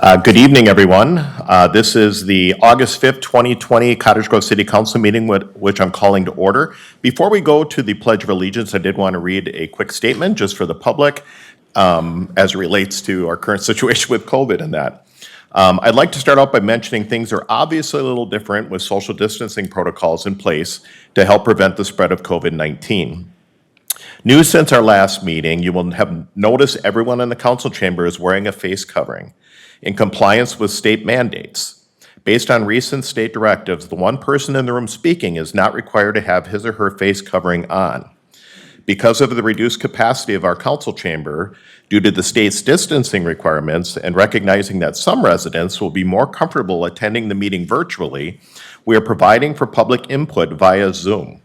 Good evening, everyone. This is the August 5th, 2020 Cottage Grove City Council meeting, which I'm calling to order. Before we go to the Pledge of Allegiance, I did want to read a quick statement just for the public as it relates to our current situation with COVID and that. I'd like to start out by mentioning things are obviously a little different with social distancing protocols in place to help prevent the spread of COVID-19. New since our last meeting, you will have noticed everyone in the council chamber is wearing a face covering in compliance with state mandates. Based on recent state directives, the one person in the room speaking is not required to have his or her face covering on. Because of the reduced capacity of our council chamber, due to the state's distancing requirements and recognizing that some residents will be more comfortable attending the meeting virtually, we are providing for public input via Zoom.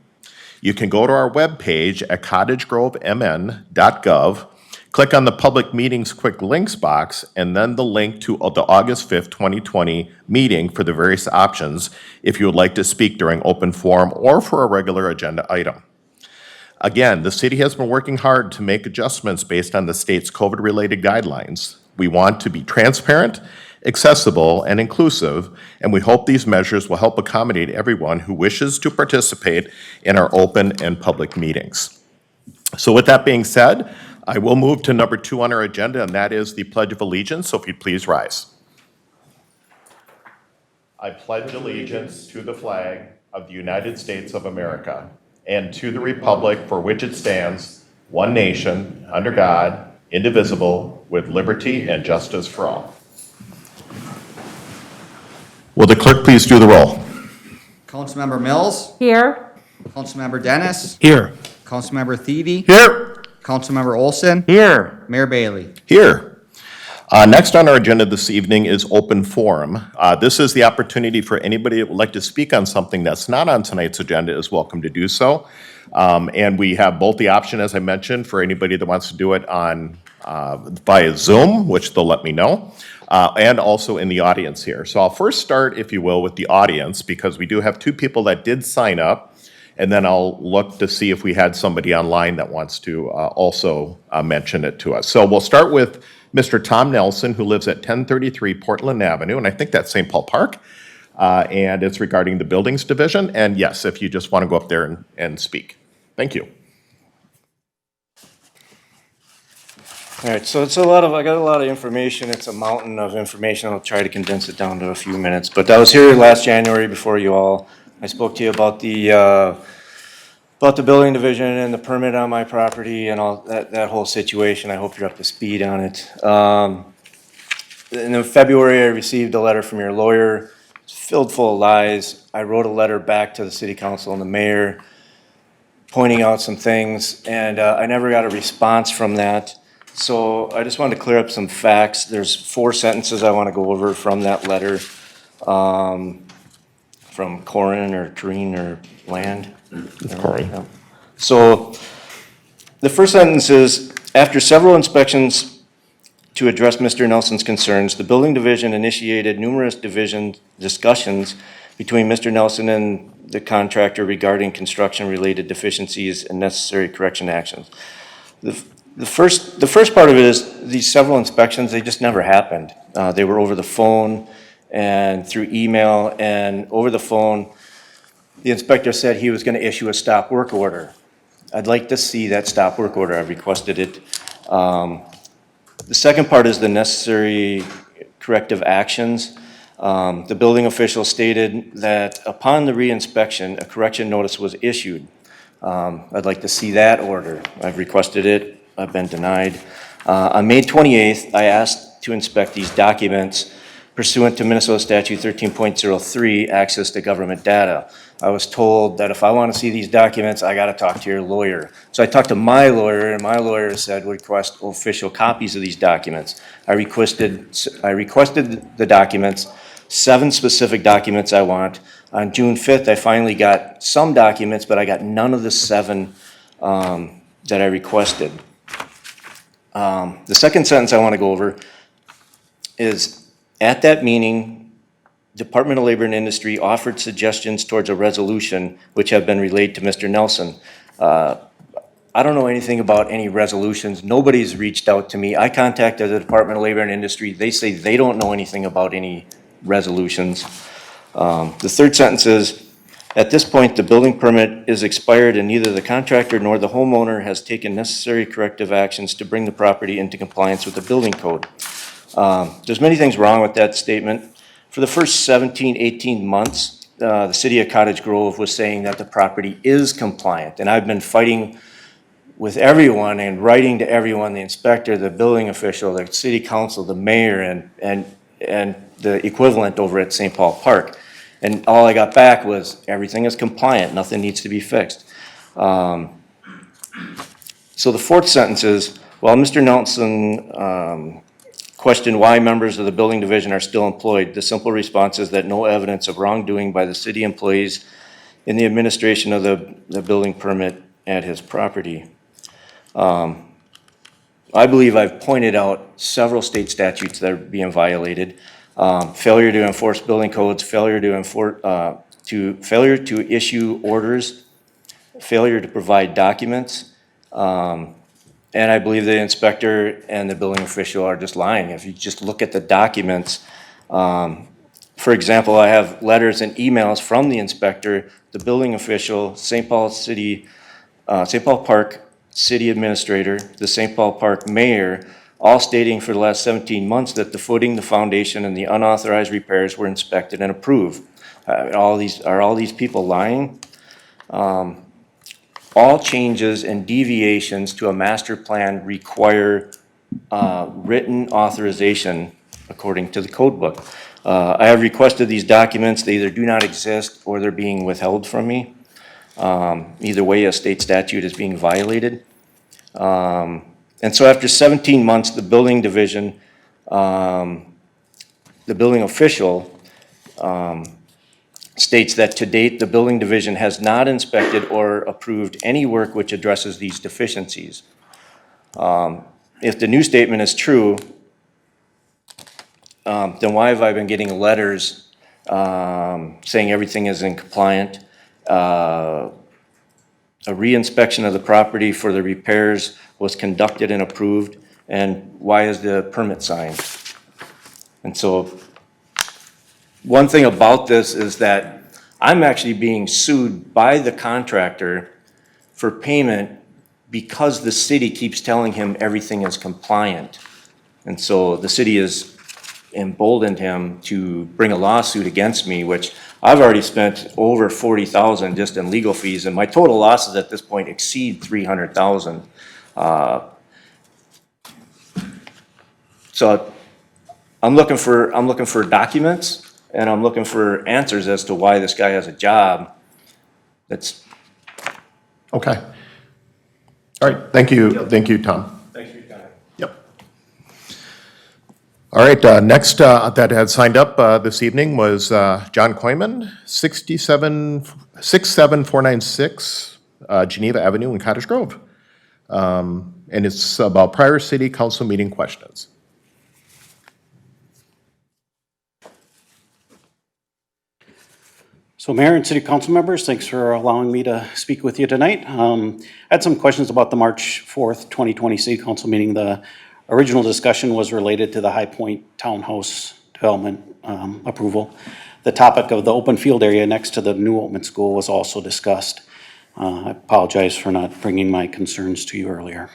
You can go to our webpage at cottagegrovemn.gov, click on the Public Meetings Quick Links box, and then the link to the August 5th, 2020 meeting for the various options if you would like to speak during open forum or for a regular agenda item. Again, the city has been working hard to make adjustments based on the state's COVID-related guidelines. We want to be transparent, accessible, and inclusive, and we hope these measures will help accommodate everyone who wishes to participate in our open and public meetings. So with that being said, I will move to number 2 on our agenda, and that is the Pledge of Allegiance. So if you'd please rise. I pledge allegiance to the flag of the United States of America and to the republic for which it stands, one nation, under God, indivisible, with liberty and justice for all. Will the clerk please do the roll? Councilmember Mills. Here. Councilmember Dennis. Here. Councilmember Thebe. Here. Councilmember Olson. Here. Mayor Bailey. Here. Next on our agenda this evening is open forum. This is the opportunity for anybody that would like to speak on something that's not on tonight's agenda is welcome to do so. And we have both the option, as I mentioned, for anybody that wants to do it on via Zoom, which they'll let me know, and also in the audience here. So I'll first start, if you will, with the audience, because we do have 2 people that did sign up, and then I'll look to see if we had somebody online that wants to also mention it to us. So we'll start with Mr. Tom Nelson, who lives at 1033 Portland Avenue, and I think that's St. Paul Park, and it's regarding the Buildings Division. And yes, if you just want to go up there and speak. Thank you. All right, so I got a lot of information. It's a mountain of information. I'll try to condense it down to a few minutes. But I was here last January before you all. I spoke to you about the building division and the permit on my property and all that whole situation. I hope you're up to speed on it. In February, I received a letter from your lawyer. It's filled full of lies. I wrote a letter back to the city council and the mayor pointing out some things, and I never got a response from that. So I just wanted to clear up some facts. There's 4 sentences I want to go over from that letter from Corin or Corrine or Land. Corey. Yeah. So the first sentence is, after several inspections to address Mr. Nelson's concerns, the building division initiated numerous discussions between Mr. Nelson and the contractor regarding construction-related deficiencies and necessary correction actions. The first part of it is these several inspections, they just never happened. They were over the phone and through email, and over the phone, the inspector said he was going to issue a stop work order. I'd like to see that stop work order. I've requested it. The second part is the necessary corrective actions. The building official stated that upon the re-inspection, a correction notice was issued. I'd like to see that order. I've requested it. I've been denied. On May 28th, I asked to inspect these documents pursuant to Minnesota Statute 13.03, access to government data. I was told that if I want to see these documents, I got to talk to your lawyer. So I talked to my lawyer, and my lawyer said request official copies of these documents. I requested the documents, 7 specific documents I want. On June 5th, I finally got some documents, but I got none of the 7 that I requested. The second sentence I want to go over is, at that meeting, Department of Labor and Industry offered suggestions towards a resolution which have been relayed to Mr. Nelson. I don't know anything about any resolutions. Nobody's reached out to me. I contacted the Department of Labor and Industry. They say they don't know anything about any resolutions. The third sentence is, at this point, the building permit is expired and neither the contractor nor the homeowner has taken necessary corrective actions to bring the property into compliance with the building code. There's many things wrong with that statement. For the first 17, 18 months, the city of Cottage Grove was saying that the property is compliant. And I've been fighting with everyone and writing to everyone, the inspector, the building official, the city council, the mayor, and the equivalent over at St. Paul Park. And all I got back was, everything is compliant, nothing needs to be fixed. So the fourth sentence is, while Mr. Nelson questioned why members of the building division are still employed, the simple response is that no evidence of wrongdoing by the city employees in the administration of the building permit at his property. I believe I've pointed out several state statutes that are being violated. Failure to enforce building codes, failure to issue orders, failure to provide documents, and I believe the inspector and the building official are just lying. If you just look at the documents, for example, I have letters and emails from the inspector, the building official, St. Paul Park City Administrator, the St. Paul Park Mayor, all stating for the last 17 months that the footing, the foundation, and the unauthorized repairs were inspected and approved. Are all these people lying? All changes and deviations to a master plan require written authorization according to the code book. I have requested these documents. They either do not exist or they're being withheld from me. Either way, a state statute is being violated. And so after 17 months, the building division, the building official states that to date, the building division has not inspected or approved any work which addresses these deficiencies. If the new statement is true, then why have I been getting letters saying everything is in compliant? A re-inspection of the property for the repairs was conducted and approved, and why is the permit signed? And so one thing about this is that I'm actually being sued by the contractor for payment because the city keeps telling him everything is compliant. And so the city has emboldened him to bring a lawsuit against me, which I've already spent over $40,000 just in legal fees, and my total losses at this point exceed $300,000. So I'm looking for documents, and I'm looking for answers as to why this guy has a job that's. Okay. All right, thank you, Tom. Thanks for your time. Yep. All right, next that had signed up this evening was John Koyman, 67496 Geneva Avenue in Cottage Grove. And it's about prior city council meeting questions. So Mayor and City Council members, thanks for allowing me to speak with you tonight. I had some questions about the March 4th, 2020 City Council meeting. The original discussion was related to the High Point Townhouse development approval. The topic of the open field area next to the new Oatman School was also discussed. I apologize for not bringing my concerns to you earlier.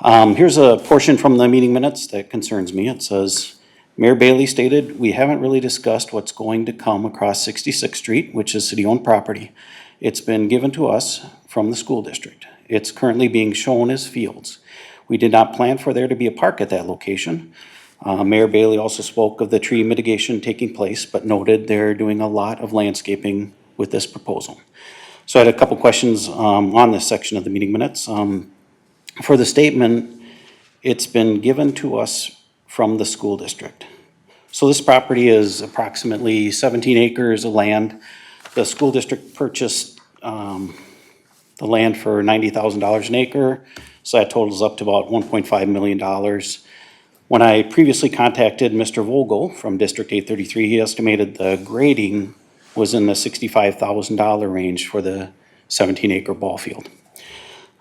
Here's a portion from the meeting minutes that concerns me. It says, Mayor Bailey stated, "We haven't really discussed what's going to come across 66th Street, which is city-owned property. It's been given to us from the school district. It's currently being shown as fields. We did not plan for there to be a park at that location." Mayor Bailey also spoke of the tree mitigation taking place, but noted they're doing a lot of landscaping with this proposal. So I had a couple questions on this section of the meeting minutes. For the statement, "It's been given to us from the school district." So this property is approximately 17 acres of land. The school district purchased the land for $90,000 an acre, so that totals up to about $1.5 million. When I previously contacted Mr. Vogel from District 833, he estimated the grading was in the $65,000 range for the 17-acre ball field.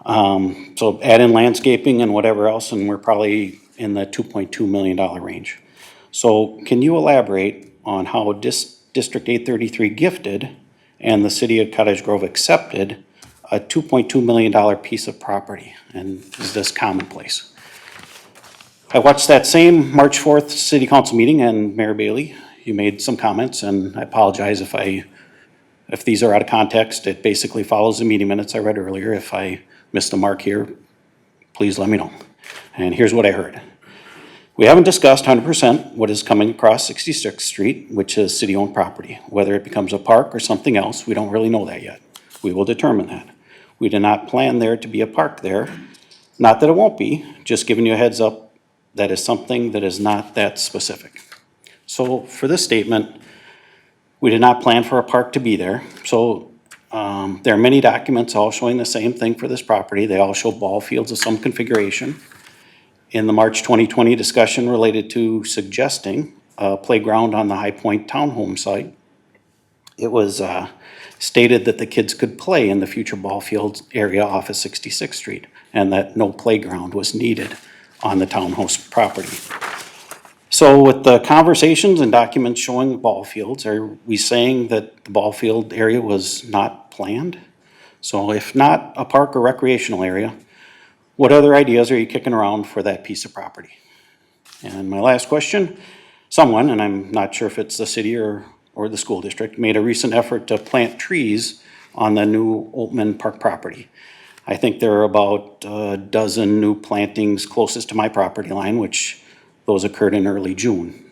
So add in landscaping and whatever else, and we're probably in the $2.2 million range. So can you elaborate on how District 833 gifted and the city of Cottage Grove accepted a $2.2 million piece of property? And is this commonplace? I watched that same March 4th city council meeting, and Mayor Bailey, you made some comments, and I apologize if these are out of context. It basically follows the meeting minutes I read earlier. If I missed the mark here, please let me know. And here's what I heard. We haven't discussed 100% what is coming across 66th Street, which is city-owned property. Whether it becomes a park or something else, we don't really know that yet. We will determine that. We do not plan there to be a park there. Not that it won't be, just giving you a heads up, that is something that is not that specific. So for this statement, we did not plan for a park to be there. So there are many documents all showing the same thing for this property. They all show ball fields of some configuration. In the March 2020 discussion related to suggesting a playground on the High Point Townhome site, it was stated that the kids could play in the future ball fields area off of 66th Street and that no playground was needed on the townhouse property. So with the conversations and documents showing ball fields, are we saying that the ball field area was not planned? So if not a park or recreational area, what other ideas are you kicking around for that piece of property? And my last question, someone, and I'm not sure if it's the city or the school district, made a recent effort to plant trees on the new Oatman Park property. I think there are about a dozen new plantings closest to my property line, which those occurred in early June.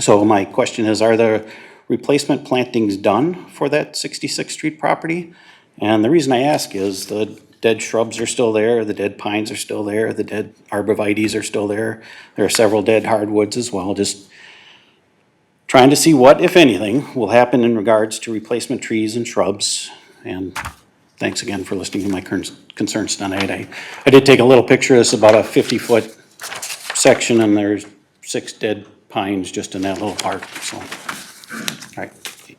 So my question is, are the replacement plantings done for that 66th Street property? And the reason I ask is the dead shrubs are still there, the dead pines are still there, the dead arborvitaes are still there. There are several dead hardwoods as well. Just trying to see what, if anything, will happen in regards to replacement trees and shrubs. And thanks again for listening to my concerns tonight. I did take a little picture. It's about a 50-foot section, and there's 6 dead pines just in that little park, so. All right.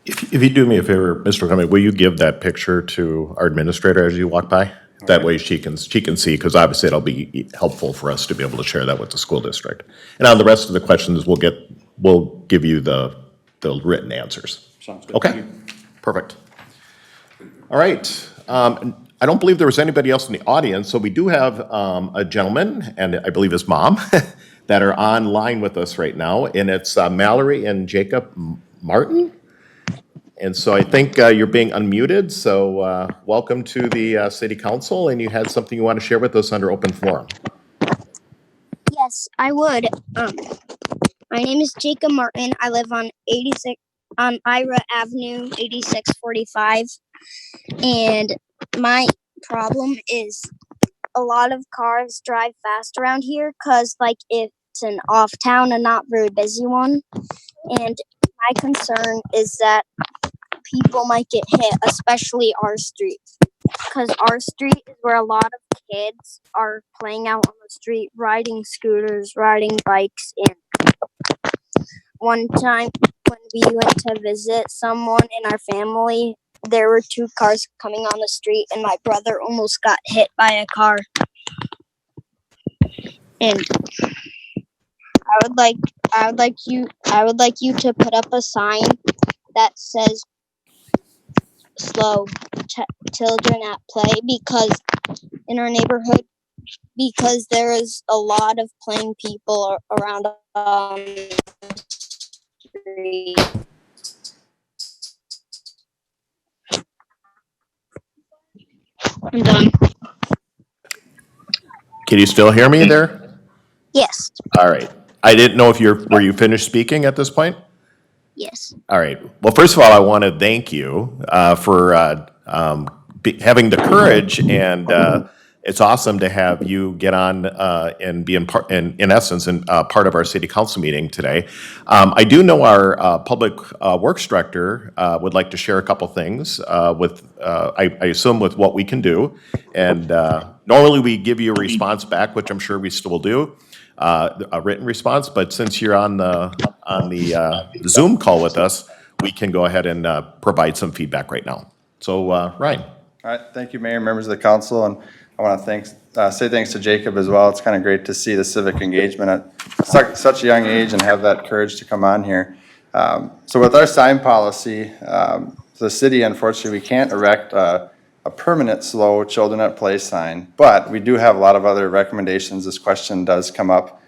If you do me a favor, Mr. Clement, will you give that picture to our administrator as you walk by? That way she can see, because obviously it'll be helpful for us to be able to share that with the school district. And on the rest of the questions, we'll give you the written answers. Sounds good. Okay, perfect. All right. I don't believe there was anybody else in the audience, so we do have a gentleman, and I believe his mom, that are online with us right now, and it's Mallory and Jacob Martin. And so I think you're being unmuted, so welcome to the City Council, and you had something you want to share with us under open forum. Yes, I would. My name is Jacob Martin. I live on Ira Avenue, 8645. And my problem is a lot of cars drive fast around here because, like, it's an off town and not very busy one. And my concern is that people might get hit, especially our street, because our street is where a lot of kids are playing out on the street, riding scooters, riding bikes. And one time when we went to visit someone in our family, there were 2 cars coming on the street, and my brother almost got hit by a car. And I would like you to put up a sign that says slow children at play, because in our neighborhood, because there is a lot of playing people around the street. I'm done. Can you still hear me there? Yes. All right. I didn't know if were you finished speaking at this point? Yes. All right. Well, first of all, I want to thank you for having the courage, and it's awesome to have you get on and be in essence, part of our city council meeting today. I do know our public works director would like to share a couple things with, I assume, with what we can do. And normally we give you a response back, which I'm sure we still will do. A written response, but since you're on the Zoom call with us, we can go ahead and provide some feedback right now. So, Ryan. All right, thank you, Mayor, members of the council, and I want to say thanks to Jacob as well. It's kind of great to see the civic engagement at such a young age and have that courage to come on here. So with our sign policy, the city, unfortunately, we can't erect a permanent slow children at play sign, but we do have a lot of other recommendations. This question does come up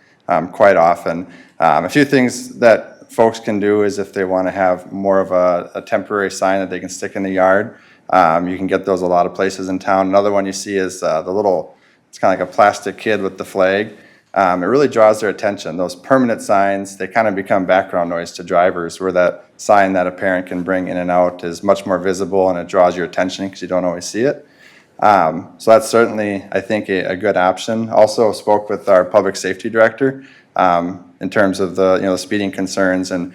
quite often. A few things that folks can do is if they want to have more of a temporary sign that they can stick in the yard, you can get those a lot of places in town. Another one you see is the little, it's kind of like a plastic kid with the flag. It really draws their attention. Those permanent signs, they kind of become background noise to drivers, where that sign that a parent can bring in and out is much more visible and it draws your attention because you don't always see it. So that's certainly, I think, a good option. Also spoke with our public safety director in terms of the speeding concerns, and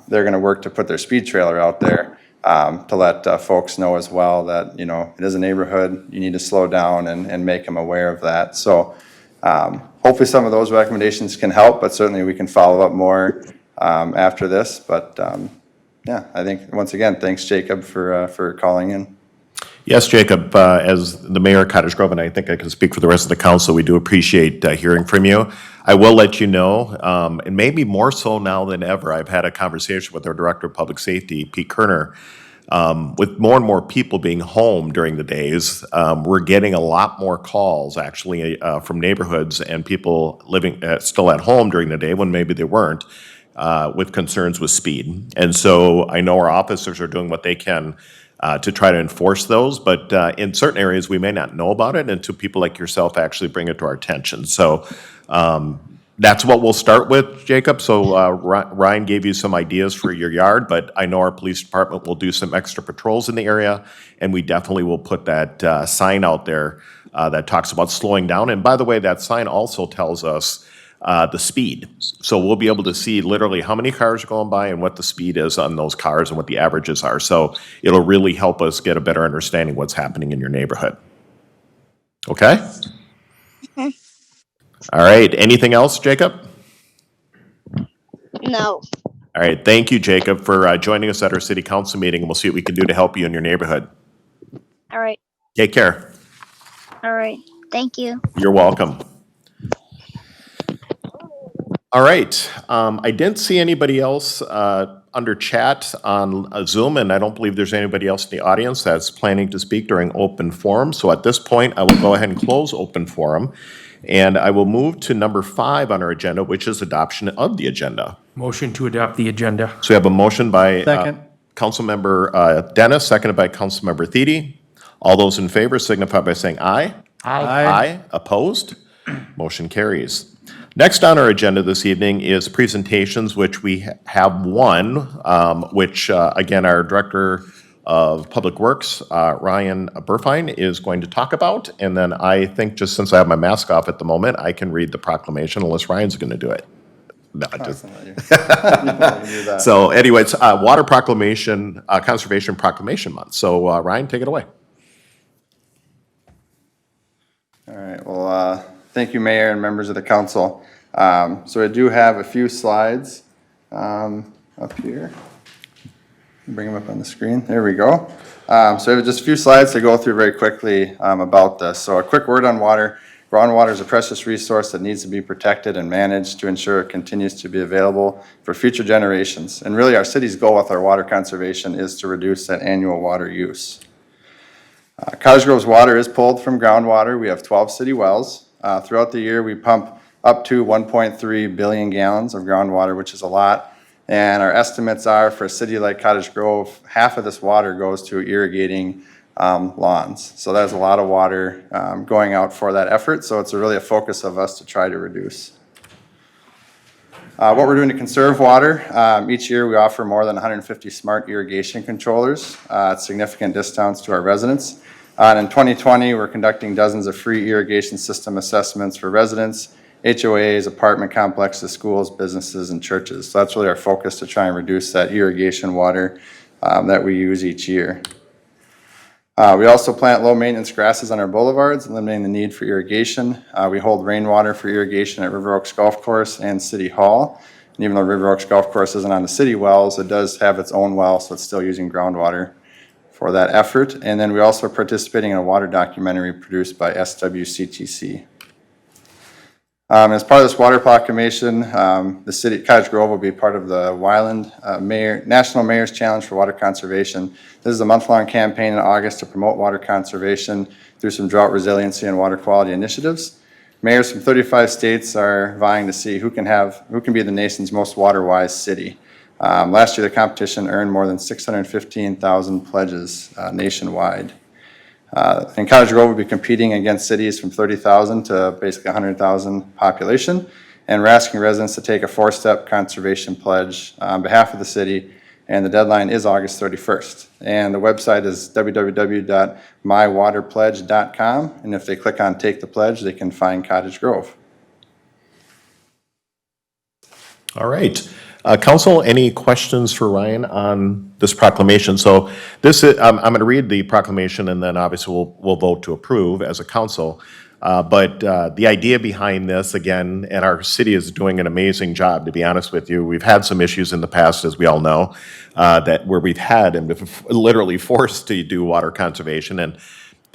they're going to work to put their speed trailer out there to let folks know as well that it is a neighborhood. You need to slow down and make them aware of that. So hopefully some of those recommendations can help, but certainly we can follow up more after this. But yeah, I think once again, thanks Jacob for calling in. Yes, Jacob, as the mayor of Cottage Grove, and I think I can speak for the rest of the council, we do appreciate hearing from you. I will let you know, and maybe more so now than ever, I've had a conversation with our Director of Public Safety, Pete Kerner. With more and more people being home during the days, we're getting a lot more calls actually from neighborhoods and people living still at home during the day when maybe they weren't, with concerns with speed. And so I know our officers are doing what they can to try to enforce those, but in certain areas we may not know about it until people like yourself actually bring it to our attention. So that's what we'll start with, Jacob. So Ryan gave you some ideas for your yard, but I know our police department will do some extra patrols in the area, and we definitely will put that sign out there that talks about slowing down. And by the way, that sign also tells us the speed. So we'll be able to see literally how many cars are going by and what the speed is on those cars and what the averages are. So it'll really help us get a better understanding what's happening in your neighborhood. Okay? All right. Anything else, Jacob? No. All right. Thank you, Jacob, for joining us at our city council meeting, and we'll see what we can do to help you in your neighborhood. All right. Take care. All right. Thank you. You're welcome. All right. I didn't see anybody else under chat on Zoom, and I don't believe there's anybody else in the audience that's planning to speak during open forum. So at this point, I will go ahead and close open forum, and I will move to number 5 on our agenda, which is adoption of the agenda. Motion to adopt the agenda. So we have a motion by Second. Councilmember Dennis, seconded by Councilmember Thiede. All those in favor signify by saying aye. Aye. Opposed? Motion carries. Next on our agenda this evening is presentations, which we have one, which again, our Director of Public Works, Ryan Burfine, is going to talk about. And then I think, just since I have my mask off at the moment, I can read the proclamation unless Ryan's going to do it. No, just. So anyways, Water Proclamation, Conservation Proclamation Month. So Ryan, take it away. All right, well, thank you, Mayor and members of the council. So I do have a few slides up here. Bring them up on the screen. There we go. So I have just a few slides to go through very quickly about this. So a quick word on water. Groundwater is a precious resource that needs to be protected and managed to ensure it continues to be available for future generations. And really, our city's goal with our water conservation is to reduce that annual water use. Cottage Grove's water is pulled from groundwater. We have 12 city wells. Throughout the year, we pump up to 1.3 billion gallons of groundwater, which is a lot. And our estimates are for a city like Cottage Grove, half of this water goes to irrigating lawns. So there's a lot of water going out for that effort. So it's really a focus of us to try to reduce. What we're doing to conserve water, each year we offer more than 150 smart irrigation controllers at significant discounts to our residents. And in 2020, we're conducting dozens of free irrigation system assessments for residents, HOAs, apartment complexes, schools, businesses, and churches. So that's really our focus, to try and reduce that irrigation water that we use each year. We also plant low maintenance grasses on our boulevards, eliminating the need for irrigation. We hold rainwater for irrigation at River Oaks Golf Course and City Hall. And even though River Oaks Golf Course isn't on the city wells, it does have its own well, so it's still using groundwater for that effort. And then we also are participating in a water documentary produced by SWCTC. As part of this water proclamation, the city of Cottage Grove will be part of the Wyland National Mayor's Challenge for Water Conservation. This is a month-long campaign in August to promote water conservation through some drought resiliency and water quality initiatives. Mayors from 35 states are vying to see who can be the nation's most water-wise city. Last year, the competition earned more than 615,000 pledges nationwide. And Cottage Grove will be competing against cities from 30,000 to basically 100,000 population. And we're asking residents to take a 4-step conservation pledge on behalf of the city. And the deadline is August 31st. And the website is www.mywaterpledge.com. And if they click on Take the Pledge, they can find Cottage Grove. All right. Council, any questions for Ryan on this proclamation? So this is, I'm going to read the proclamation and then obviously we'll vote to approve as a council. But the idea behind this, again, and our city is doing an amazing job, to be honest with you. We've had some issues in the past, as we all know, that where we've had and literally forced to do water conservation. And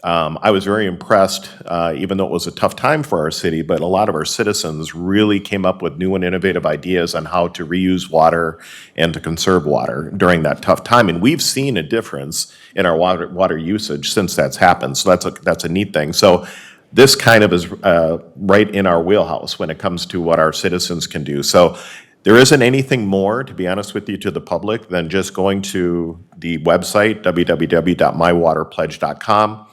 I was very impressed, even though it was a tough time for our city, but a lot of our citizens really came up with new and innovative ideas on how to reuse water and to conserve water during that tough time. And we've seen a difference in our water usage since that's happened. So that's a neat thing. So this kind of is right in our wheelhouse when it comes to what our citizens can do. So there isn't anything more, to be honest with you, to the public than just going to the website, www.mywaterpledge.com.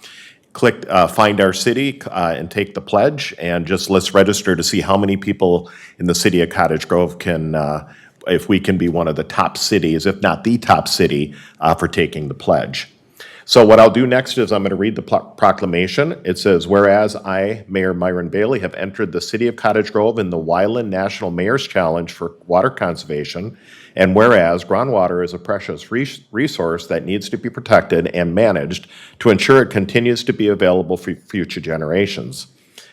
Click Find Our City and take the pledge, and just let's register to see how many people in the city of Cottage Grove can, if we can be one of the top cities, if not the top city, for taking the pledge. So what I'll do next is I'm going to read the proclamation. It says, whereas I, Mayor Myron Bailey, have entered the city of Cottage Grove in the Wyland National Mayor's Challenge for Water Conservation, and whereas groundwater is a precious resource that needs to be protected and managed to ensure it continues to be available for future generations.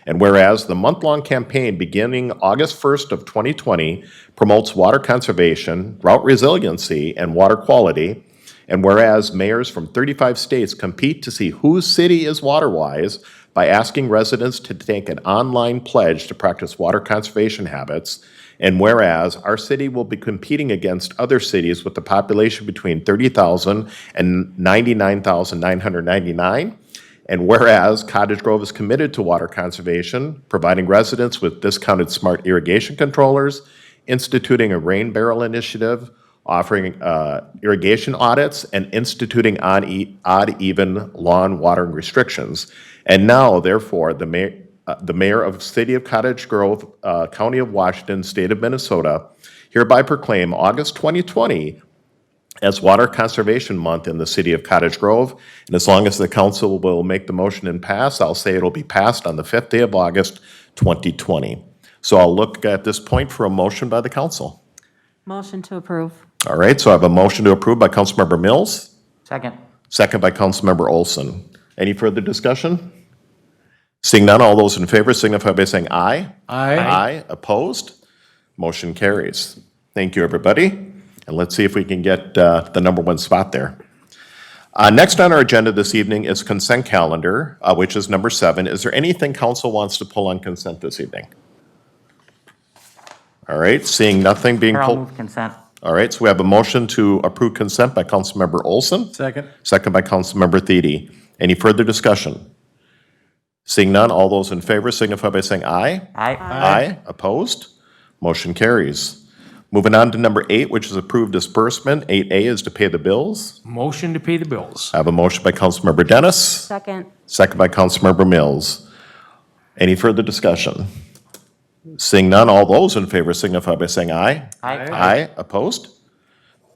And whereas the month-long campaign beginning August 1st of 2020 promotes water conservation, drought resiliency, and water quality, and whereas mayors from 35 states compete to see whose city is water-wise by asking residents to take an online pledge to practice water conservation habits, and whereas our city will be competing against other cities with a population between 30,000 and 99,999, and whereas Cottage Grove is committed to water conservation, providing residents with discounted smart irrigation controllers, instituting a rain barrel initiative, offering irrigation audits, and instituting odd-even lawn watering restrictions. And now, therefore, the mayor of the city of Cottage Grove, County of Washington, state of Minnesota, hereby proclaim August 2020 as Water Conservation Month in the city of Cottage Grove. And as long as the council will make the motion and pass, I'll say it'll be passed on the 5th day of August, 2020. So I'll look at this point for a motion by the council. Motion to approve. All right, so I have a motion to approve by Councilmember Mills, Second. second by Councilmember Olson. Any further discussion? Seeing none, all those in favor signify by saying aye. Aye. Aye, opposed? Motion carries. Thank you, everybody. And let's see if we can get the #1 spot there. Next on our agenda this evening is consent calendar, which is number 7. Is there anything council wants to pull on consent this evening? All right, seeing nothing being I'll pulled. move consent. All right, so we have a motion to approve consent by Councilmember Olson. Second. Second by Councilmember Thiede. Any further discussion? Seeing none, all those in favor signify by saying aye. Aye. Aye. Opposed? Motion carries. Moving on to number 8, which is approved disbursement. 8A is to pay the bills. Motion to pay the bills. I have a motion by Councilmember Dennis, Second. second by Councilmember Mills. Any further discussion? Seeing none, all those in favor signify by saying aye. Aye. Aye. Opposed?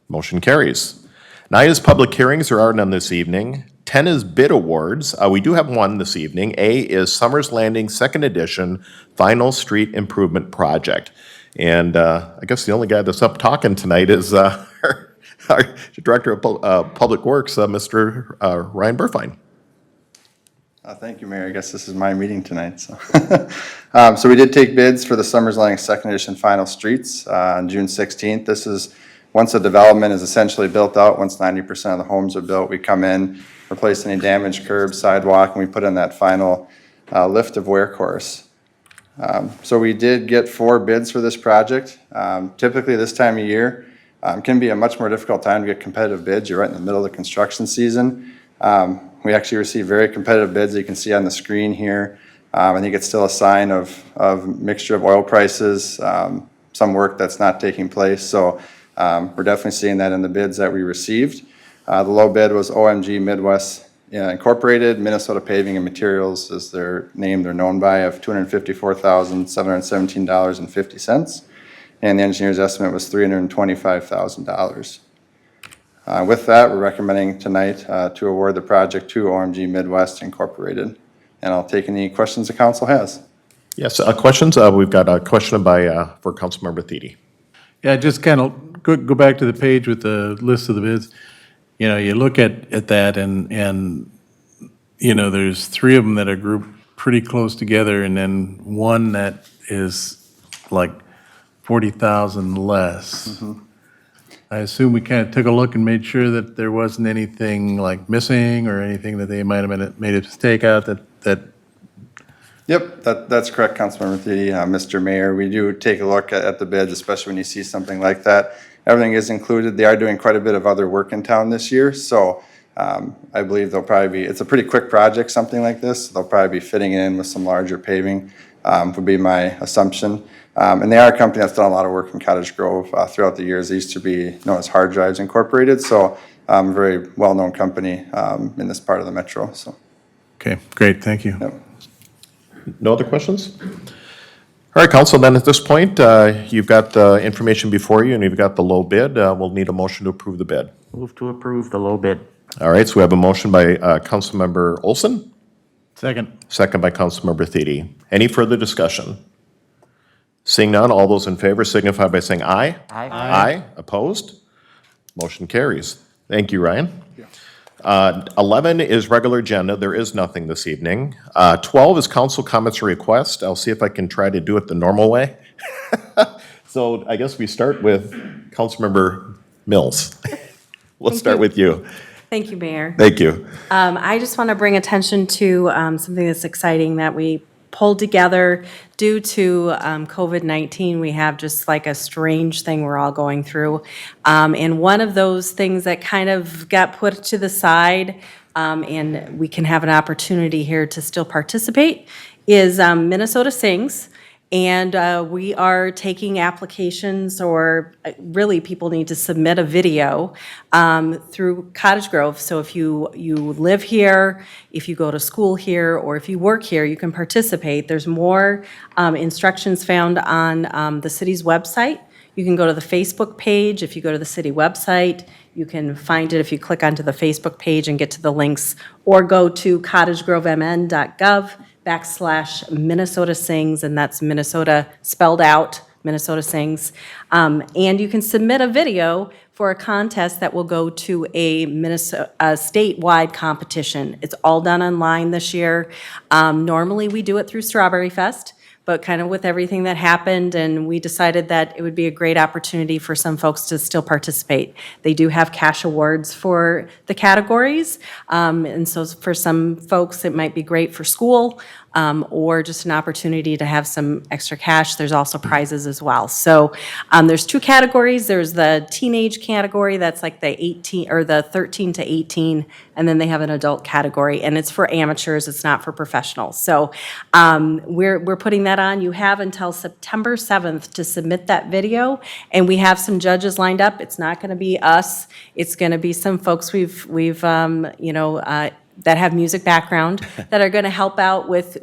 Motion carries. 9 is public hearings. There are none this evening. 10 is bid awards. We do have one this evening. A is Summers Landing Second Edition Final Street Improvement Project. And I guess the only guy that's up talking tonight is our Director of Public Works, Mr. Ryan Burfine. Thank you, Mayor. I guess this is my meeting tonight, so. So we did take bids for the Summers Landing Second Edition Final Streets on June 16th. This is once a development is essentially built out, once 90% of the homes are built, we come in, replace any damaged curbs, sidewalk, and we put in that final lift of wear course. So we did get 4 bids for this project. Typically this time of year can be a much more difficult time to get competitive bids. You're right in the middle of the construction season. We actually received very competitive bids that you can see on the screen here. I think it's still a sign of mixture of oil prices, some work that's not taking place. So we're definitely seeing that in the bids that we received. The low bid was OMG Midwest Incorporated, Minnesota Paving and Materials is their name they're known by, of $254,717.50. And the engineer's estimate was $325,000. With that, we're recommending tonight to award the project to OMG Midwest Incorporated. And I'll take any questions the council has. Yes, questions? We've got a question for Councilmember Thiede. Yeah, just kind of go back to the page with the list of the bids. You know, you look at that and, you know, there's 3 of them that are grouped pretty close together and then one that is like 40,000 less. I assume we kind of took a look and made sure that there wasn't anything like missing or anything that they might have made a mistake out that. Yep, that's correct, Councilmember Thiede. Mr. Mayor, we do take a look at the bids, especially when you see something like that. Everything is included. They are doing quite a bit of other work in town this year, so I believe they'll probably be, it's a pretty quick project, something like this. They'll probably be fitting in with some larger paving, would be my assumption. And they are a company that's done a lot of work in Cottage Grove throughout the years. They used to be known as Hard Drives Incorporated, so a very well-known company in this part of the metro. So. Okay, great, thank you. Yep. No other questions? All right, council, then at this point, you've got the information before you and you've got the low bid. We'll need a motion to approve the bid. Move to approve the low bid. All right, so we have a motion by Councilmember Olson, Second. second by Councilmember Thiede. Any further discussion? Seeing none, all those in favor signify by saying aye. Aye. Aye. Opposed? Motion carries. Thank you, Ryan. 11 is regular agenda. There is nothing this evening. 12 is council comments or requests. I'll see if I can try to do it the normal way. So I guess we start with Councilmember Mills. We'll start with you. Thank you, Mayor. Thank you. I just want to bring attention to something that's exciting that we pulled together due to COVID-19. We have just like a strange thing we're all going through. And one of those things that kind of got put to the side and we can have an opportunity here to still participate is Minnesota Sings. And we are taking applications, or really people need to submit a video through Cottage Grove. So if you live here, if you go to school here, or if you work here, you can participate. There's more instructions found on the city's website. You can go to the Facebook page. If you go to the city website, you can find it if you click onto the Facebook page and get to the links, or go to cottagegrovemn.gov/Minnesota Sings, and that's Minnesota spelled out, Minnesota Sings. And you can submit a video for a contest that will go to a statewide competition. It's all done online this year. Normally, we do it through Strawberry Fest, but kind of with everything that happened, and we decided that it would be a great opportunity for some folks to still participate. They do have cash awards for the categories, and so for some folks, it might be great for school, or just an opportunity to have some extra cash. There's also prizes as well. So there's 2 categories. There's the teenage category, that's like the 18 or the 13 to 18, and then they have an adult category, and it's for amateurs. It's not for professionals. So we're putting that on. You have until September 7th to submit that video, and we have some judges lined up. It's not going to be us. It's going to be some folks we've that have music background that are going to help out with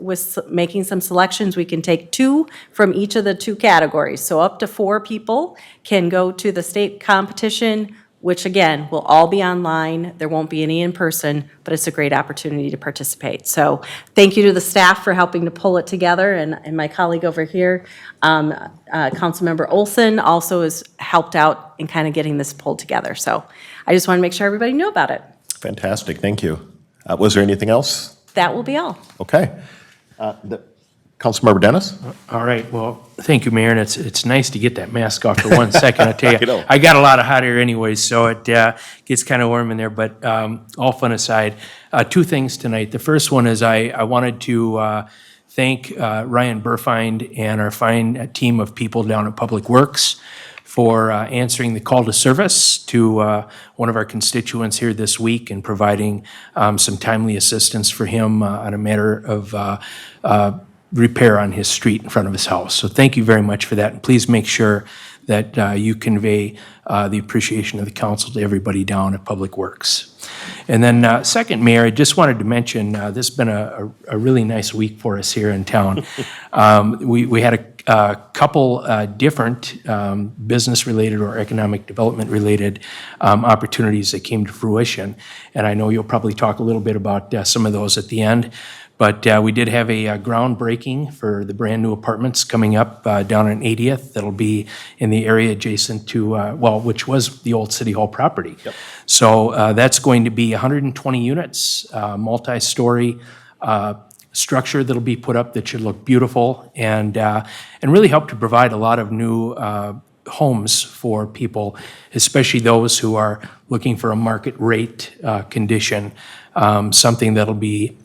making some selections. We can take 2 from each of the 2 categories. So up to 4 people can go to the state competition, which again, will all be online. There won't be any in person, but it's a great opportunity to participate. So thank you to the staff for helping to pull it together, and my colleague over here, Councilmember Olson, also has helped out in kind of getting this pulled together. So I just want to make sure everybody knew about it. Fantastic, thank you. Was there anything else? That will be all. Okay. Councilmember Dennis? All right, well, thank you, Mayor, and it's nice to get that mask off for 1 second. I tell You you, know. I got a lot of hot air anyways, so it gets kind of warm in there, but all fun aside, two things tonight. The first one is I wanted to thank Ryan Burfind and our fine team of people down at Public Works for answering the call to service to one of our constituents here this week and providing some timely assistance for him on a matter of repair on his street in front of his house. So thank you very much for that. And please make sure that you convey the appreciation of the council to everybody down at Public Works. And then second, Mayor, I just wanted to mention, this has been a really nice week for us here in town. We had a couple different business-related or economic development-related opportunities that came to fruition. And I know you'll probably talk a little bit about some of those at the end. But we did have a groundbreaking for the brand-new apartments coming up down on 80th. That'll be in the area adjacent to, which was the old City Hall property. Yep. So that's going to be 120 units, multi-story structure that'll be put up that should look beautiful and really help to provide a lot of new homes for people, especially those who are looking for a market rate condition, something that'll be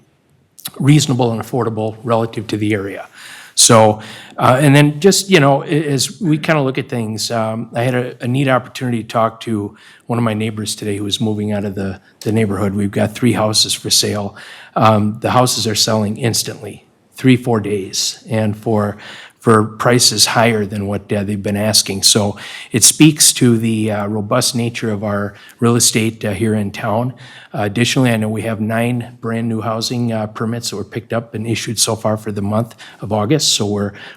reasonable and affordable relative to the area. So, and then just, as we kind of look at things, I had a neat opportunity to talk to one of my neighbors today who was moving out of the neighborhood. We've got 3 houses for sale. The houses are selling instantly, 3-4 days, and for prices higher than what they've been asking. So it speaks to the robust nature of our real estate here in town. Additionally, I know we have 9 brand-new housing permits that were picked up and issued so far for the month of August, so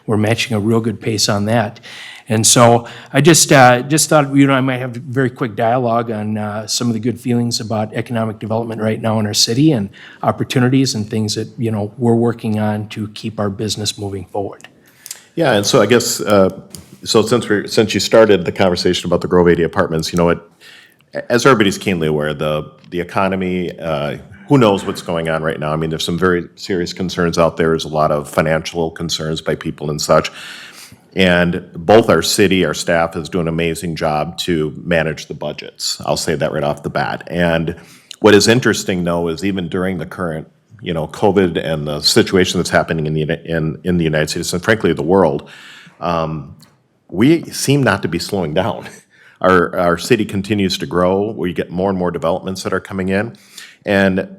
we're matching a real good pace on that. And so I just thought, I might have a very quick dialogue on some of the good feelings about economic development right now in our city and opportunities and things that, we're working on to keep our business moving forward. Yeah, and so I guess, so since you started the conversation about the Grove 80 apartments, as everybody's keenly aware, the economy, who knows what's going on right now? I mean, there's some very serious concerns out there. There's a lot of financial concerns by people and such. And both our city, our staff is doing an amazing job to manage the budgets. I'll say that right off the bat. And what is interesting, though, is even during the current COVID and the situation that's happening in the United States and frankly the world, we seem not to be slowing down. Our city continues to grow. We get more and more developments that are coming in, and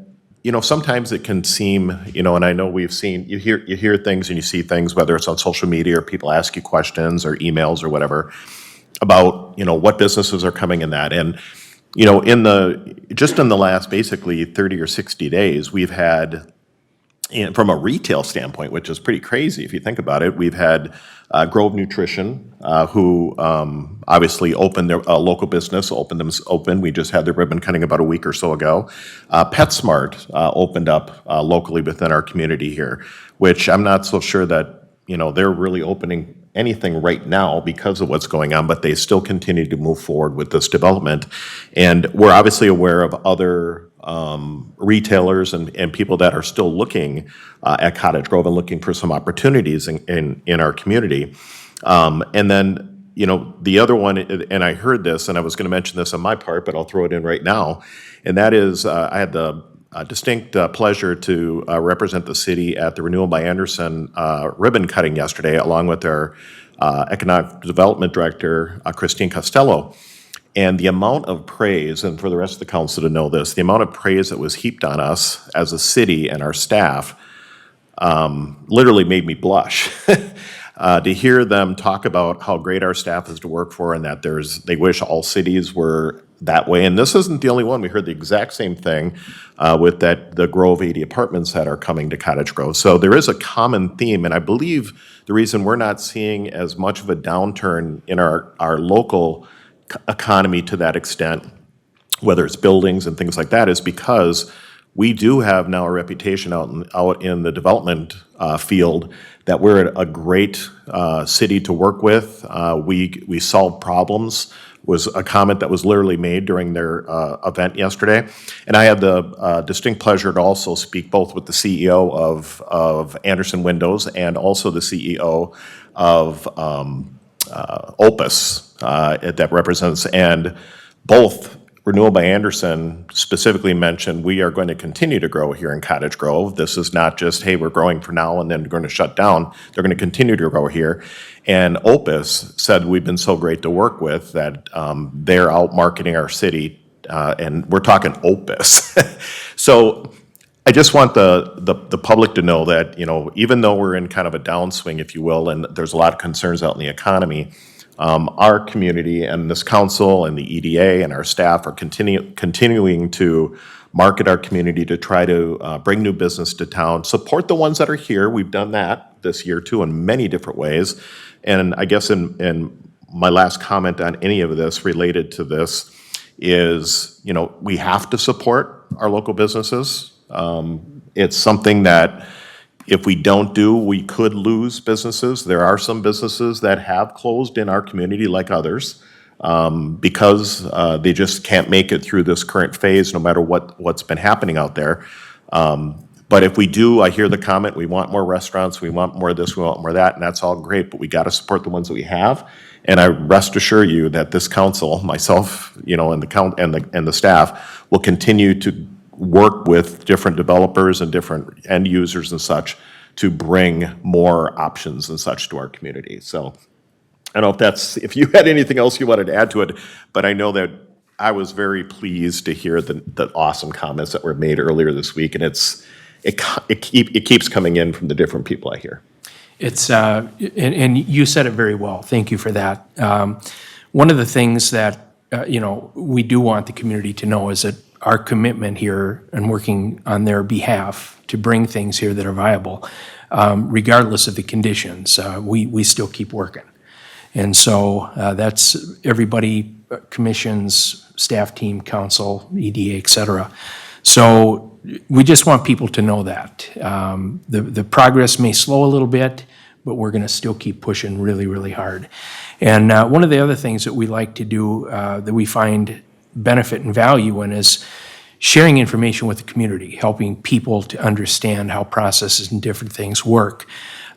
sometimes it can seem and I know we've seen you hear things and you see things, whether it's on social media or people ask you questions or emails or whatever about what businesses are coming in that. And in the last basically 30 or 60 days, we've had, from a retail standpoint, which is pretty crazy if you think about it, we've had Grove Nutrition, who obviously opened their local business, opened. We just had their ribbon cutting about a week or so ago. PetSmart opened up locally within our community here, which I'm not so sure that they're really opening anything right now because of what's going on, but they still continue to move forward with this development. And we're obviously aware of other retailers and people that are still looking at Cottage Grove and looking for some opportunities in our community. And then, the other one, and I heard this, and I was going to mention this on my part, but I'll throw it in right now, and that is I had the distinct pleasure to represent the city at the Renewal by Anderson ribbon cutting yesterday, along with our Economic Development Director, Christine Costello. And the amount of praise, and for the rest of the council to know this, the amount of praise that was heaped on us as a city and our staff literally made me blush. To hear them talk about how great our staff is to work for and that they wish all cities were that way. And this isn't the only one. We heard the exact same thing with the Grove 80 apartments that are coming to Cottage Grove. So there is a common theme, and I believe the reason we're not seeing as much of a downturn in our local economy to that extent, whether it's buildings and things like that, is because we do have now a reputation out in the development field that we're a great city to work with. We solve problems, was a comment that was literally made during their event yesterday. And I had the distinct pleasure to also speak both with the CEO of Anderson Windows and also the CEO of Opus that represents, and both Renewal by Anderson specifically mentioned we are going to continue to grow here in Cottage Grove. This is not just, hey, we're growing for now and then we're going to shut down. They're going to continue to grow here. And Opus said we've been so great to work with that they're out marketing our city, and we're talking Opus. So I just want the public to know that, you know, even though we're in kind of a downswing, if you will, and there's a lot of concerns out in the economy, our community and this council and the EDA and our staff are continuing to market our community to try to bring new business to town, support the ones that are here. We've done that this year too in many different ways. And I guess in my last comment on any of this related to this is, you know, we have to support our local businesses. It's something that if we don't do, we could lose businesses. There are some businesses that have closed in our community like others because they just can't make it through this current phase no matter what's been happening out there. But if we do, I hear the comment, we want more restaurants, we want more of this, we want more of that, and that's all great, but we got to support the ones that we have. And I rest assure you that this council, myself, you know, and the staff will continue to work with different developers and different end users and such to bring more options and such to our community. So I don't know if you had anything else you wanted to add to it, but I know that I was very pleased to hear the awesome comments that were made earlier this week, and it keeps coming in from the different people I hear. It's, and you said it very well. Thank you for that. One of the things that, you know, we do want the community to know is that our commitment here and working on their behalf to bring things here that are viable, regardless of the conditions, we still keep working. And so that's everybody, commissions, staff team, council, EDA, et cetera. So we just want people to know that. The progress may slow a little bit, but we're going to still keep pushing really, really hard. And one of the other things that we like to do that we find benefit and value in is sharing information with the community, helping people to understand how processes and different things work.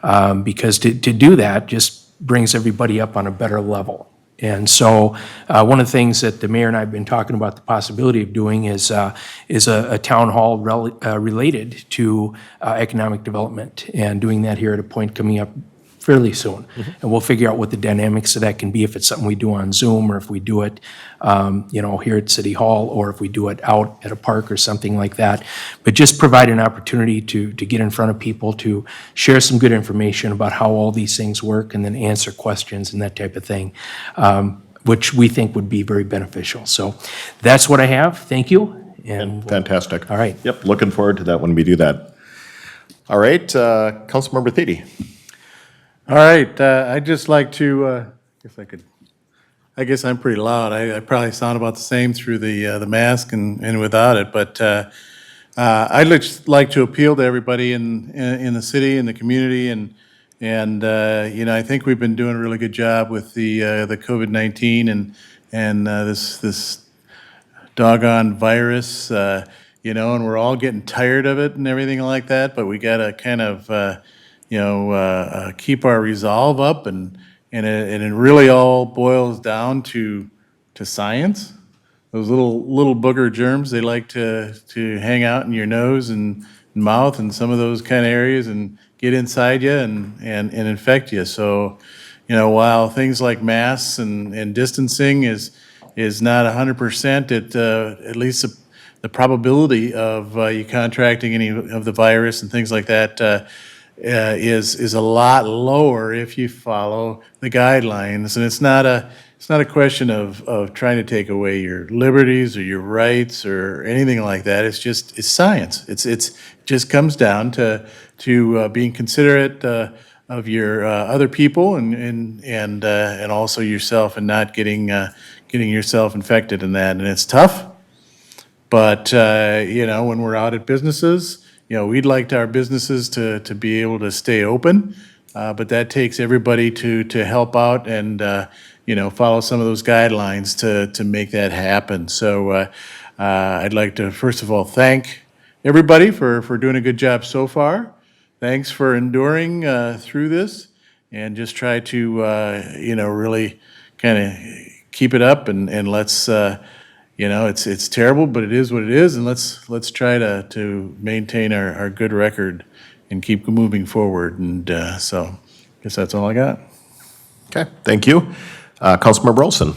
Because to do that just brings everybody up on a better level. And so one of the things that the mayor and I have been talking about the possibility of doing is a town hall related to economic development, and doing that here at a point coming up fairly soon. Mm-hmm. And we'll figure out what the dynamics of that can be, if it's something we do on Zoom, or if we do it you know, here at City Hall, or if we do it out at a park or something like that. But just provide an opportunity to get in front of people, to share some good information about how all these things work, and then answer questions and that type of thing, which we think would be very beneficial. So that's what I have. Thank you. And Fantastic. all right. Yep, looking forward to that when we do that. All right, Councilmember Thiede. All right, I'd just like to, I guess I'm pretty loud. I probably sound about the same through the mask and without it, but I'd just like to appeal to everybody in the city and the community, and you know, I think we've been doing a really good job with the COVID-19 and this doggone virus, you know, and we're all getting tired of it and everything like that, but we gotta kind of you know, keep our resolve up, and it really all boils down to science. Those little booger germs, they like to hang out in your nose and mouth and some of those kind of areas and get inside you and infect you. So, you know, while things like masks and distancing is not 100%, at least the probability of you contracting any of the virus and things like that is a lot lower if you follow the guidelines. And it's not a question of trying to take away your liberties or your rights or anything like that. It's science. It just comes down to being considerate of your other people and also yourself, and not getting yourself infected in that. And it's tough, But, when we're out at businesses, we'd like our businesses to be able to stay open. But that takes everybody to help out and, follow some of those guidelines to make that happen. So I'd like to, first of all, thank everybody for doing a good job so far. Thanks for enduring through this, and just try to, really kind of keep it up, and let's, it's terrible, but it is what it is, and let's try to maintain our good record and keep moving forward. And so I guess that's all I got. Okay, thank you. Councilmember Olson.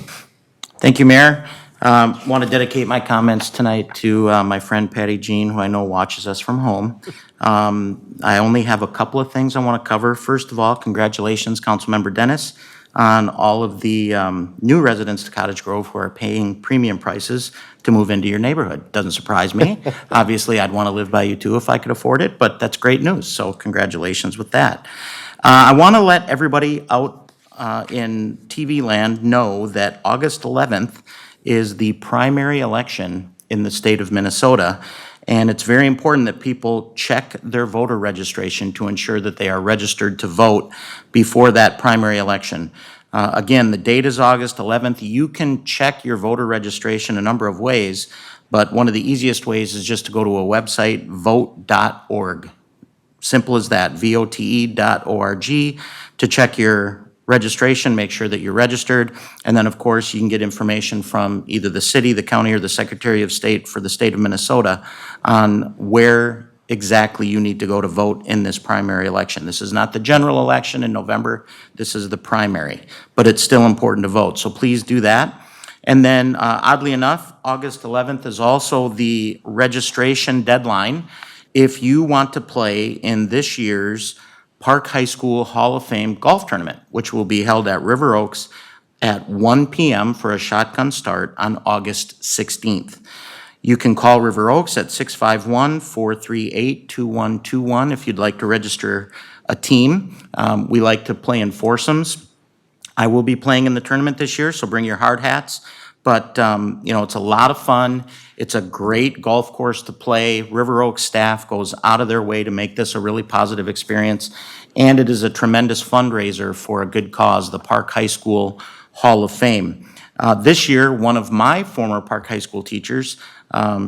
Thank you, Mayor. Want to dedicate my comments tonight to my friend Patty Jean, who I know watches us from home. I only have a couple of things I want to cover. First of all, congratulations, Councilmember Dennis, on all of the new residents to Cottage Grove who are paying premium prices to move into your neighborhood. Doesn't surprise me. Obviously, I'd want to live by you too if I could afford it, but that's great news, so congratulations with that. I want to let everybody out in TV land know that August 11th is the primary election in the state of Minnesota, and it's very important that people check their voter registration to ensure that they are registered to vote before that primary election. Again, the date is August 11th. You can check your voter registration a number of ways, but one of the easiest ways is just to go to a website, vote.org. Simple as that, vote.org, to check your registration, make sure that you're registered, and then, of course, you can get information from either the city, the county, or the Secretary of State for the state of Minnesota on where exactly you need to go to vote in this primary election. This is not the general election in November, this is the primary, but it's still important to vote, so please do that. And then, oddly enough, August 11th is also the registration deadline if you want to play in this year's Park High School Hall of Fame golf tournament, which will be held at River Oaks at 1 p.m. for a shotgun start on August 16th. You can call River Oaks at 651-438-2121 if you'd like to register a team. We like to play in foursomes. I will be playing in the tournament this year, so bring your hard hats. But, it's a lot of fun. It's a great golf course to play. River Oaks staff goes out of their way to make this a really positive experience. And it is a tremendous fundraiser for a good cause, the Park High School Hall of Fame. This year, one of my former Park High School teachers,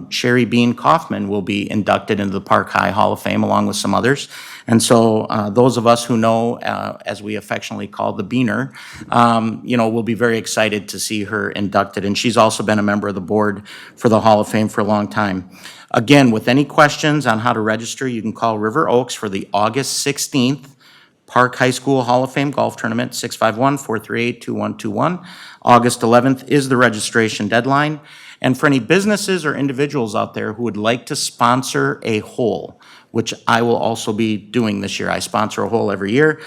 Sherry Bean Kaufman, will be inducted into the Park High Hall of Fame along with some others. And so those of us who know, as we affectionately call the Beaner, will be very excited to see her inducted. And she's also been a member of the board for the Hall of Fame for a long time. Again, with any questions on how to register, you can call River Oaks for the August 16th Park High School Hall of Fame Golf Tournament, 651-438-2121. August 11th is the registration deadline. And for any businesses or individuals out there who would like to sponsor a hole, which I will also be doing this year, I sponsor a hole every year,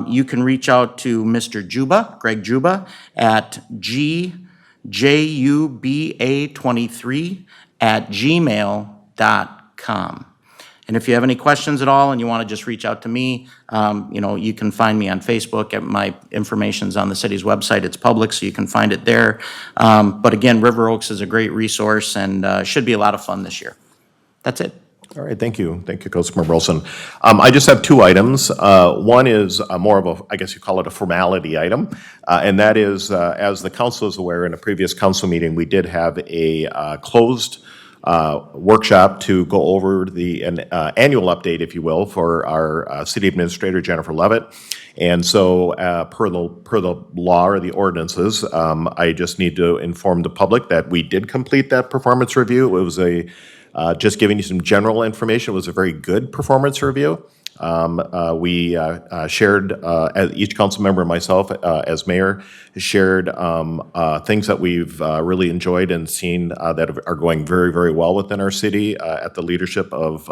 you can reach out to Mr. Juba, Greg Juba, at gjuba23@gmail.com. And if you have any questions at all and you want to just reach out to me, you can find me on Facebook. My information's on the city's website. It's public, so you can find it there. But again, River Oaks is a great resource and should be a lot of fun this year. That's it. All right, thank you. Thank you, Councilmember Wilson. I just have two items. One is more of a, I guess you call it a formality item, and that is, as the council is aware, in a previous council meeting, we did have a closed workshop to go over the annual update, if you will, for our city administrator, Jennifer Levitt. And so per the law or the ordinances, I just need to inform the public that we did complete that performance review. It was just giving you some general information. It was a very good performance review. We shared, each council member and myself as mayor shared things that we've really enjoyed and seen that are going very, very well within our city at the leadership of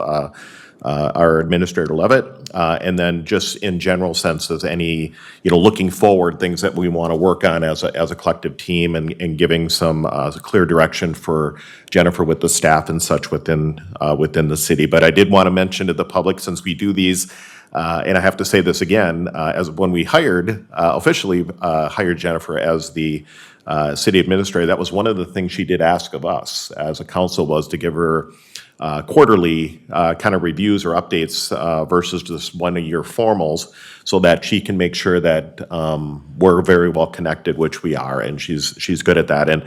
our Administrator Levitt, and then just in general sense as any, looking forward, things that we want to work on as a collective team and giving some clear direction for Jennifer with the staff and such within the city. But I did want to mention to the public, since we do these, and I have to say this again, as when we officially hired Jennifer as the city administrator, that was one of the things she did ask of us as a council, was to give her quarterly kind of reviews or updates versus just 1-a-year formals, so that she can make sure that we're very well connected, which we are, and she's good at that. And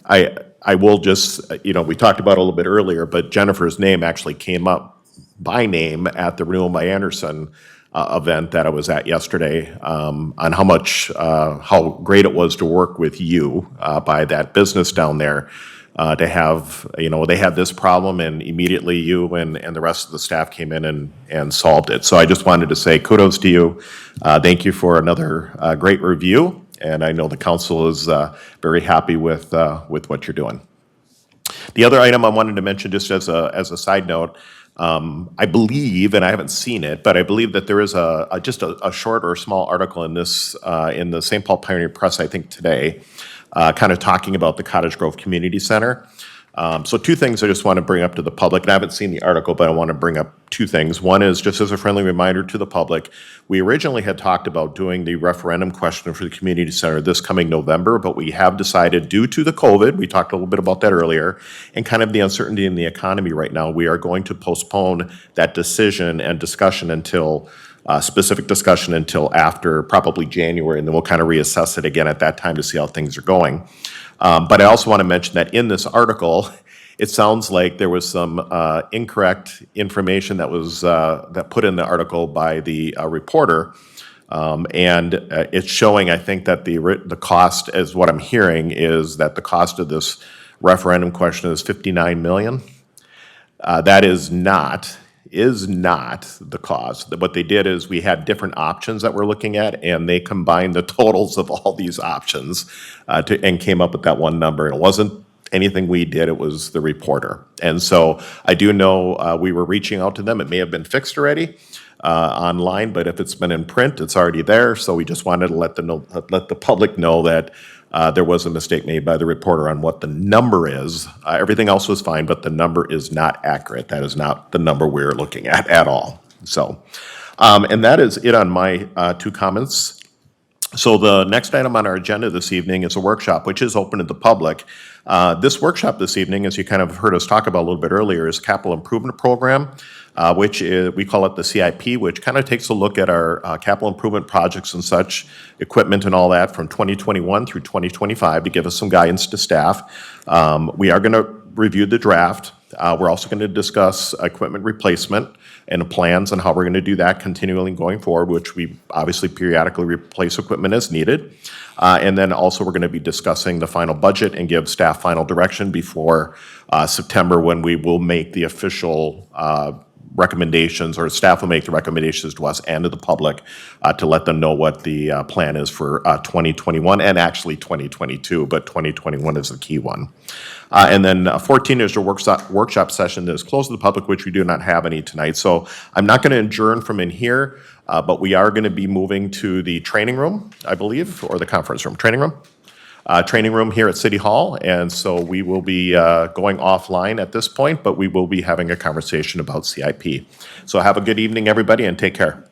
I will just, we talked about it a little bit earlier, but Jennifer's name actually came up by name at the Renewal by Anderson event that I was at yesterday, on how great it was to work with you by that business down there, to have, they had this problem, and immediately you and the rest of the staff came in and solved it. So I just wanted to say kudos to you. Thank you for another great review, and I know the council is very happy with what you're doing. The other item I wanted to mention, just as a side note, I believe, and I haven't seen it, but I believe that there is just a short or small article in this, in the St. Paul Pioneer Press, I think today, kind of talking about the Cottage Grove Community Center. So two things I just want to bring up to the public, and I haven't seen the article, but I want to bring up two things. One is, just as a friendly reminder to the public, we originally had talked about doing the referendum question for the community center this coming November, but we have decided, due to the COVID, we talked a little bit about that earlier, and kind of the uncertainty in the economy right now, we are going to postpone that decision and discussion until specific discussion until after probably January, and then we'll kind of reassess it again at that time to see how things are going. But I also want to mention that in this article, it sounds like there was some incorrect information that was that put in the article by the reporter, and it's showing, I think, that the cost, as what I'm hearing, is that the cost of this referendum question is $59 million. That is not the cost. What they did is, we had different options that we're looking at, and they combined the totals of all these options and came up with that one number. And it wasn't anything we did, it was the reporter. And so I do know we were reaching out to them. It may have been fixed already online, but if it's been in print, it's already there. So we just wanted to let the public know that there was a mistake made by the reporter on what the number is. Everything else was fine, but the number is not accurate. That is not the number we're looking at all. So, and that is it on my two comments. So the next item on our agenda this evening is a workshop, which is open to the public. This workshop this evening, as you kind of heard us talk about a little bit earlier, is capital improvement program, which is, we call it the CIP, which kind of takes a look at our capital improvement projects and such, equipment and all that from 2021 through 2025 to give us some guidance to staff. We are going to review the draft. We're also going to discuss equipment replacement and the plans on how we're going to do that continually going forward, which we obviously periodically replace equipment as needed. And then also we're going to be discussing the final budget and give staff final direction before September, when we will make the official recommendations, or staff will make the recommendations to us and to the public to let them know what the plan is for 2021 and actually 2022, but 2021 is the key one. And then 14 is a workshop session that is closed to the public, which we do not have any tonight. So I'm not going to adjourn from in here, but we are going to be moving to the training room, I believe, or the conference room, training room here at City Hall. And so we will be going offline at this point, but we will be having a conversation about CIP. So have a good evening, everybody, and take care.